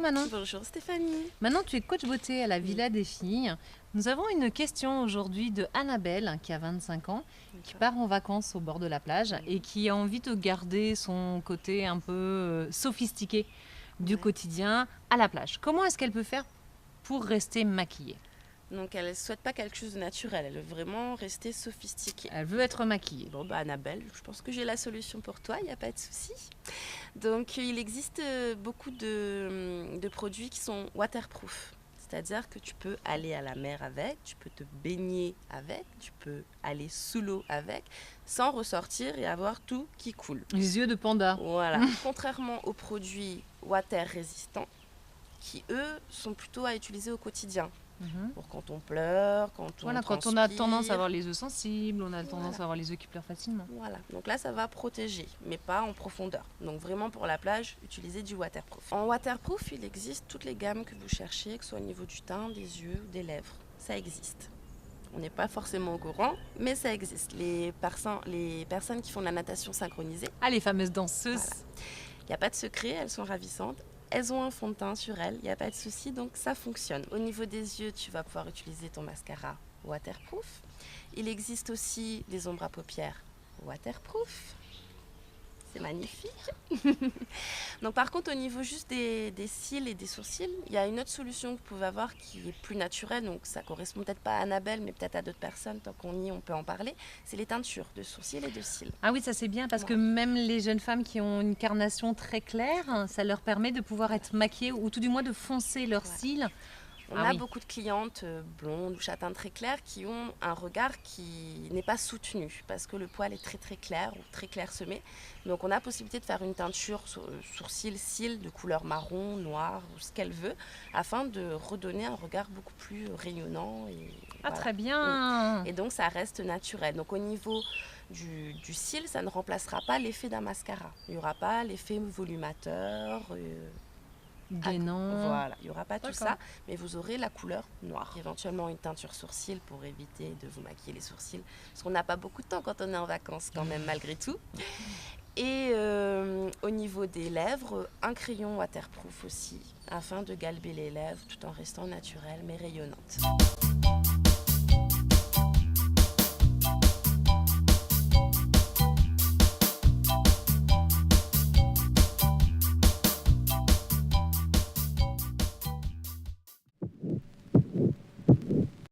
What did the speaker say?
Manon. Bonjour Stéphanie. Manon, tu es coach beauté à la Villa des Filles. Nous avons une question aujourd'hui de Annabelle qui a 25 ans, qui part en vacances au bord de la plage et qui a envie de garder son côté un peu sophistiqué du quotidien à la plage. Comment est-ce qu'elle peut faire pour rester maquillée? Donc elle ne souhaite pas quelque chose de naturel, elle veut vraiment rester sophistiquée. Elle veut être maquillée. Bon bah Annabelle, je pense que j'ai la solution pour toi, il n'y a pas de souci. Donc il existe beaucoup de produits qui sont waterproof. C'est-à-dire que tu peux aller à la mer avec, tu peux te baigner avec, tu peux aller sous l'eau avec, sans ressortir et avoir tout qui coule. Les yeux de panda. Voilà. Contrairement aux produits water résistants, qui eux sont plutôt à utiliser au quotidien. Pour quand on pleure, quand on quand on a tendance à avoir les yeux sensibles, on a tendance à avoir les yeux qui pleurent facilement. Voilà, donc là ça va protéger, mais pas en profondeur. Donc vraiment pour la plage, utilisez du waterproof. En waterproof, il existe toutes les gammes que vous cherchez, que ce soit au niveau du teint, des yeux ou des lèvres. Ça existe. On n'est pas forcément au courant, mais ça existe. Les personnes qui font de la natation synchronisée. Ah, les fameuses danseuses. Voilà. Il n'y a pas de secret, elles sont ravissantes. Elles ont un fond de teint sur elles, il n'y a pas de souci, donc ça fonctionne. Au niveau des yeux, tu vas pouvoir utiliser ton mascara waterproof. Il existe aussi des ombres à paupières waterproof. C'est magnifique. Donc par contre, au niveau juste des cils et des sourcils, il y a une autre solution que vous pouvez avoir qui est plus naturelle. Donc ça correspond peut-être pas à Annabelle, mais peut-être à d'autres personnes. Tant qu'on y est, on peut en parler. C'est les teintures de sourcils et de cils. Ah oui, ça c'est bien parce que même les jeunes femmes qui ont une carnation très claire, ça leur permet de pouvoir être maquillées ou tout du moins de foncer leurs cils. On a beaucoup de clientes blondes ou châtains très clairs qui ont un regard qui n'est pas soutenu parce que le poil est très très clair ou très clairsemé. Donc on a la possibilité de faire une teinture sourcils, cils de couleur marron, noir ou ce qu'elle veut afin de redonner un regard beaucoup plus rayonnant. Très bien. Et donc ça reste naturel. Donc au niveau du cil, ça ne remplacera pas l'effet d'un mascara. Il n'y aura pas l'effet volumateur. Gainant. Voilà, il n'y aura pas tout ça, mais vous aurez la couleur noire. Éventuellement une teinture sourcil pour éviter de vous maquiller les sourcils, parce qu'on n'a pas beaucoup de temps quand on est en vacances quand même malgré tout. Et au niveau des lèvres, un crayon waterproof aussi, afin de galber les lèvres tout en restant naturelle mais rayonnante.